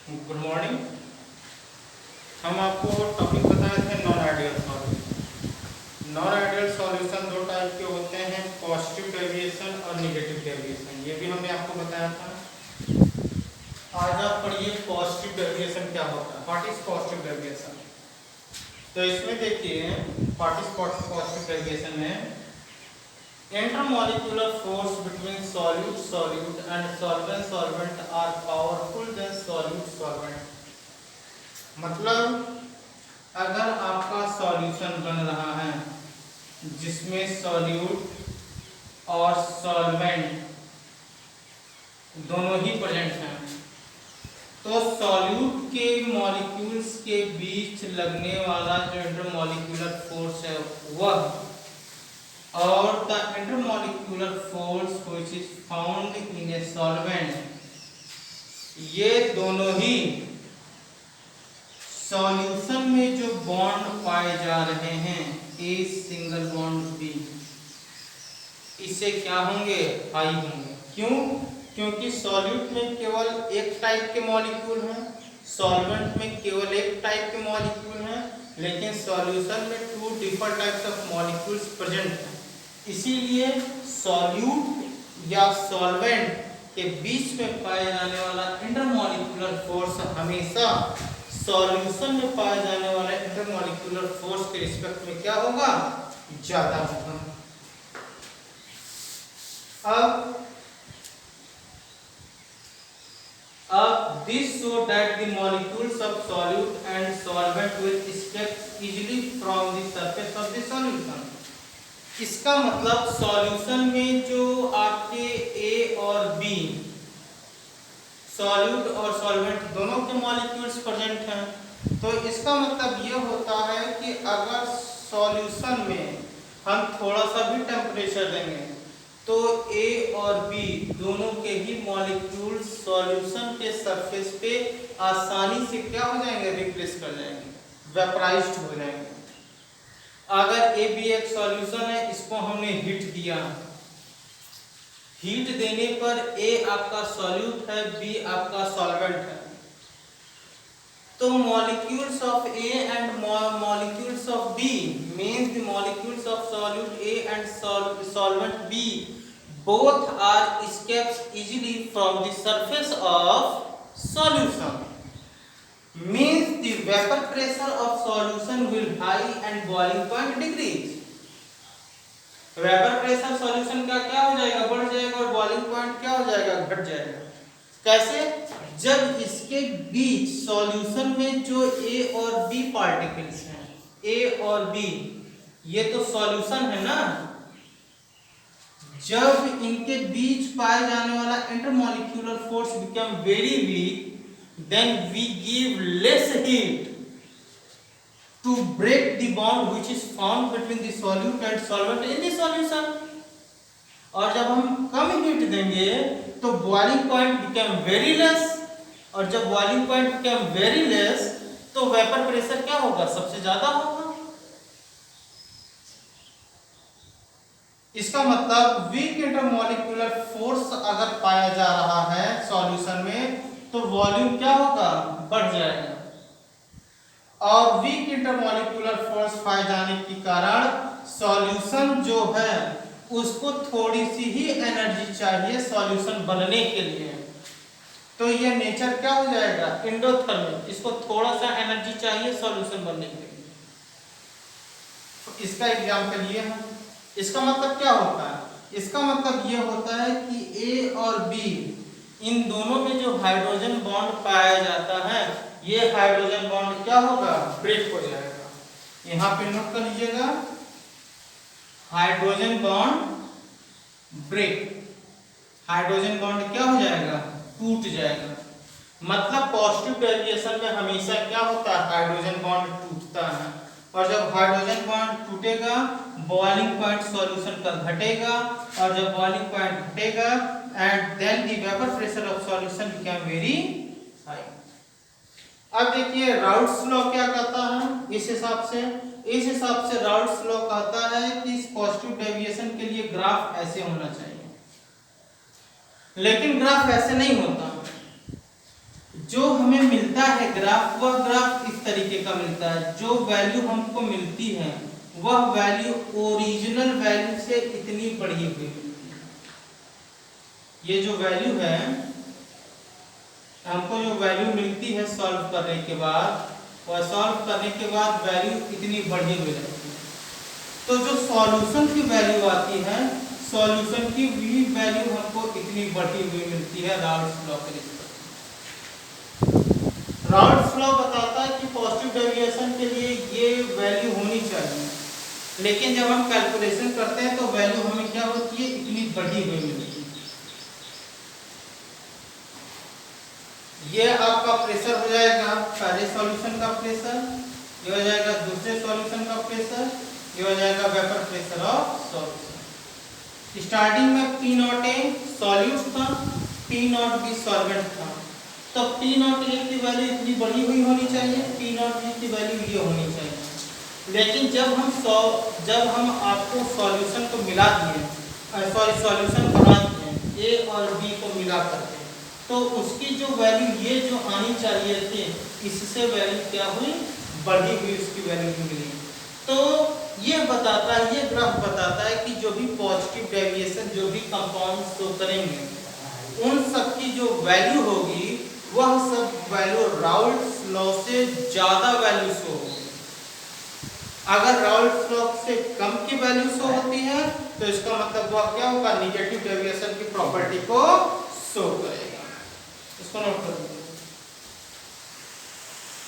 Good morning. हम आपको topic बताए थे non ideal solution. Non ideal solution दो टाइप के होते हैं, पॉजिटिव डेविएशन और नेगेटिव डेविएशन। ये भी हमने आपको बताया था। आज आप पढ़िए पॉजिटिव डेविएशन क्या होता है, व्हाट इज पॉजिटिव डेविएशन। तो इसमें देखिए व्हाट इज पॉजिटिव डेविएशन में intermolecular force between solute and solvent are powerful than solute-solvent। मतलब अगर आपका सॉल्यूशन बन रहा है जिसमें सॉल्यूट और सॉल्वेंट दोनों ही प्रेजेंट हैं, तो सॉल्यूट के मॉलिक्यूल्स के बीच लगने वाला जो इंटरमॉलिक्यूलर फोर्स है वह और the intermolecular force which is found in a solvent, ये दोनों ही सॉल्यूशन में जो बॉन्ड पाए जा रहे हैं ए सिंगल बॉन्ड बी, इससे क्या होंगे, हाई होंगे। क्यों? क्योंकि सॉल्यूट में केवल एक टाइप के मॉलिक्यूल हैं, सॉल्वेंट में केवल एक टाइप के मॉलिक्यूल हैं, लेकिन सॉल्यूशन में two different types of molecules present हैं। इसीलिए सॉल्यूट या सॉल्वेंट के बीच में पाए जाने वाला इंटरमॉलिक्यूलर फोर्स हमेशा सॉल्यूशन में पाए जाने वाले इंटरमॉलिक्यूलर फोर्स के रिस्पेक्ट में क्या होगा, ज्यादा होगा। अब this show that the molecules of solute and solvent will escape easily from the surface of the solution। इसका मतलब सॉल्यूशन में जो आपके ए और बी सॉल्यूट और सॉल्वेंट दोनों के मॉलिक्यूल्स प्रेजेंट हैं, तो इसका मतलब ये होता है कि अगर सॉल्यूशन में हम थोड़ा सा भी टेम्परेचर देंगे तो ए और बी दोनों के ही मॉलिक्यूल्स सॉल्यूशन के सरफेस पे आसानी से क्या हो जाएंगे, रिप्लेस कर जाएंगे, वेपराइज्ड हो जाएंगे। अगर ए बी एक सॉल्यूशन है, इसको हमने हीट दिया, हीट देने पर ए आपका सॉल्यूट है, बी आपका सॉल्वेंट है, तो molecules of A and molecules of B means the molecules of solute A and solvent B both are escapes easily from the surface of solution, means the vapor pressure of solution will high and boiling point decrease। Vapour pressure solution का क्या हो जाएगा, बढ़ जाएगा, और boiling point क्या हो जाएगा, घट जाएगा। कैसे? जब इसके बीच सॉल्यूशन में जो ए और बी पार्टिकल्स हैं, ए और बी ये तो सॉल्यूशन है ना, जब इनके बीच पाए जाने वाला intermolecular force become very weak, then we give less heat to break the bond which is found between the solute and solvent in the solution। और जब हम कम हीट देंगे तो boiling point become very less, और जब boiling point become very less तो vapour pressure क्या होगा, सबसे ज्यादा होगा। इसका मतलब वीक इंटरमॉलिक्यूलर फोर्स अगर पाया जा रहा है सॉल्यूशन में तो वॉल्यूम क्या होगा, बढ़ जाएगा, और वीक इंटरमॉलिक्यूलर फोर्स पाए जाने के कारण सॉल्यूशन जो है उसको थोड़ी सी ही एनर्जी चाहिए सॉल्यूशन बनने के लिए, तो ये नेचर क्या हो जाएगा, एंडोथर्मिक, इसको थोड़ा सा एनर्जी चाहिए सॉल्यूशन बनने के लिए। तो इसका एग्जांपल ये है। इसका मतलब क्या होता है, इसका मतलब ये होता है कि ए और बी इन दोनों में जो हाइड्रोजन बॉन्ड पाया जाता है, ये हाइड्रोजन बॉन्ड क्या होगा, ब्रेक हो जाएगा। यहां पे नोट कर लीजिएगा, hydrogen bond break, hydrogen bond क्या हो जाएगा, टूट जाएगा। मतलब पॉजिटिव डेविएशन में हमेशा क्या होता है, हाइड्रोजन बॉन्ड टूटता है, और जब हाइड्रोजन बॉन्ड टूटेगा बॉइलिंग पॉइंट सॉल्यूशन का घटेगा, और जब बॉइलिंग पॉइंट घटेगा and then the vapour pressure of solution become very high. अब देखिए राउट्स लॉ क्या कहता है, इस हिसाब से राउट्स लॉ कहता है कि इस पॉजिटिव डेविएशन के लिए ग्राफ ऐसे होना चाहिए, लेकिन ग्राफ ऐसे नहीं होता। जो हमें मिलता है ग्राफ, वह ग्राफ इस तरीके का मिलता है। जो वैल्यू हमको मिलती है वह वैल्यू ओरिजिनल वैल्यू से इतनी बढ़ी हुई मिलती है। ये जो वैल्यू है, हमको जो वैल्यू मिलती है सॉल्व करने के बाद, वह सॉल्व करने के बाद वैल्यू इतनी बढ़ी हुई रहती है। तो जो सॉल्यूशन की वैल्यू आती है, सॉल्यूशन की भी वैल्यू हमको इतनी बढ़ी हुई मिलती है राउल्ट्स लॉ के रिस्पेक्ट। राउल्ट्स लॉ बताता है कि पॉजिटिव डेविएशन के लिए ये वैल्यू होनी चाहिए, लेकिन जब हम कैलकुलेशन करते हैं तो वैल्यू हमें क्या होती है, इतनी बढ़ी हुई मिलती है। ये आपका प्रेशर हो जाएगा पहले सॉल्यूशन का प्रेशर, ये हो जाएगा दूसरे सॉल्यूशन का प्रेशर, ये हो जाएगा vapour pressure of solution. Starting में P नॉट ए सॉल्यूट था, P नॉट बी सॉल्वेंट था, तो P नॉट ए की वैल्यू इतनी बढ़ी हुई होनी चाहिए, P नॉट बी की वैल्यू ये होनी चाहिए। लेकिन जब हम आपको सॉल्यूशन को मिला दिए, सॉल्यूशन बना दिए A और B को मिला करके, तो उसकी जो वैल्यू ये जो आनी चाहिए थी, इससे वैल्यू क्या हुई, बढ़ी हुई उसकी वैल्यू मिली। तो ये बताता है, ये ग्राफ बताता है कि जो भी पॉजिटिव डेविएशन जो भी कंपाउंड शो करेंगे, उन सब की जो वैल्यू होगी वह सब वैल्यू राउल्ट्स लॉ से ज्यादा वैल्यू शो होगी। अगर राउल्ट्स लॉ से कम की वैल्यू शो होती है तो इसका मतलब वह क्या होगा, निगेटिव डेविएशन की प्रॉपर्टी को शो करेगा। इसको नोट कर लीजिए।